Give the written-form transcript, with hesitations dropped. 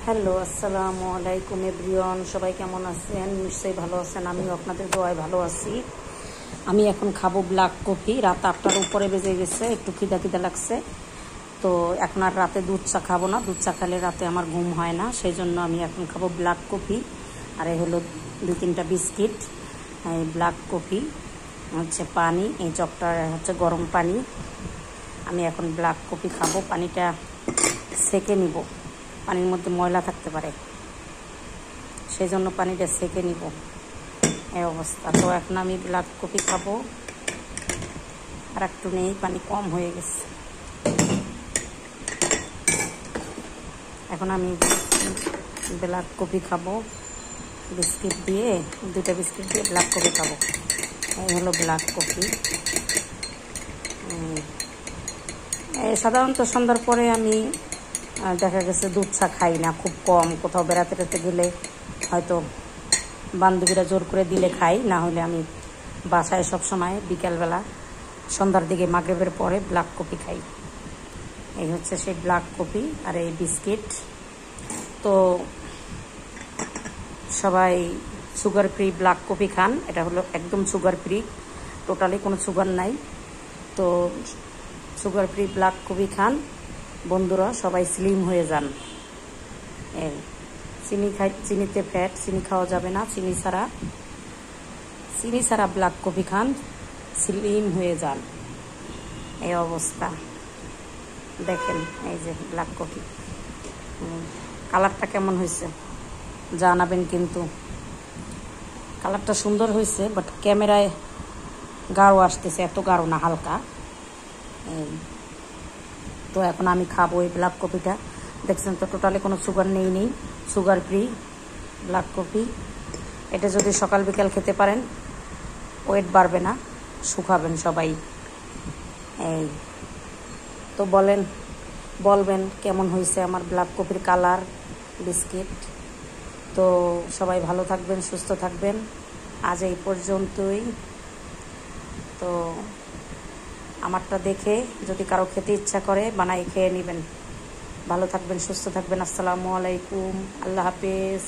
Hello, আসসালামু আলাইকুম everyone. সবাই কেমন আছেন? নিশ্চয়ই ভালো আছেন। আমিও আপনাদের দোয়ায় ভালো আছি। আমি এখন খাবো ব্ল্যাক কফি। রাত 8টার উপরে বেজে গেছে, একটু খিদা খিদা লাগছে। তো এখন আর রাতে দুধ চা খাবো না, দুধ চা খেলে রাতে আমার ঘুম হয় না, সেই জন্য আমি এখন খাবো ব্ল্যাক কফি। আর এই হলো 2-3টা বিস্কিট, এই ব্ল্যাক কফি হচ্ছে পানি, এই জগটা হচ্ছে গরম পানি। আমি এখন ব্ল্যাক কফি খাবো। পানিটা সেকে নিব, পানির মধ্যে ময়লা থাকতে পারে, সেই জন্য পানিটা সেকে নিব। এই অবস্থা। তো এখন আমি ব্ল্যাক কফি খাবো। আর একটু নেই, পানি কম হয়ে গেছে। এখন আমি ব্ল্যাক কফি খাবো বিস্কিট দিয়ে, 2টা বিস্কিট দিয়ে ব্ল্যাক কফি খাবো। এই হলো ব্ল্যাক কফি। সাধারণত সন্ধ্যার পরে আমি দেখা গেছে দুধ চা খাই না, খুব কম। কোথাও বেড়াতে টেড়াতে গেলে হয়তো বান্ধবীরা জোর করে দিলে খাই, না হলে আমি বাসায় সবসময় বিকালবেলা সন্ধ্যার দিকে মাগরিবের পরে ব্ল্যাক কফি খাই। এই হচ্ছে সেই ব্ল্যাক কফি আর এই বিস্কিট। তো সবাই সুগার ফ্রি ব্ল্যাক কফি খান। এটা হলো একদম সুগার ফ্রি, টোটালি কোনো সুগার নাই। তো সুগার ফ্রি ব্ল্যাক কফি খান বন্ধুরা, সবাই স্লিম হয়ে যান। এই চিনিতে ফ্যাট, চিনি খাওয়া যাবে না। চিনি ছাড়া ব্ল্যাক কফি খান, স্লিম হয়ে যান। এই অবস্থা দেখেন, এই যে ব্ল্যাক কফি। কালারটা কেমন হয়েছে জানাবেন কিন্তু। কালারটা সুন্দর হয়েছে, বাট ক্যামেরায় গাঢ় আসতেছে, এত গাঢ় না, হালকা। তো এখন আমি খাবো এই ব্ল্যাক কফিটা। দেখছেন তো, টোটালি কোনো সুগার নেই, সুগার ফ্রি ব্ল্যাক কফি। এটা যদি সকাল বিকাল খেতে পারেন, ওয়েট বাড়বে না, শুকাবেন সবাই। এই তো বলবেন কেমন হয়েছে আমার ব্ল্যাক কফির কালার, বিস্কিট। তো সবাই ভালো থাকবেন, সুস্থ থাকবেন। আজ এই পর্যন্তই। তো আমারটা দেখে যদি কারো খেতে ইচ্ছা করে বানাই খেয়ে নেবেন। ভালো থাকবেন, সুস্থ থাকবেন। আসসালামু আলাইকুম, আল্লাহ হাফেজ।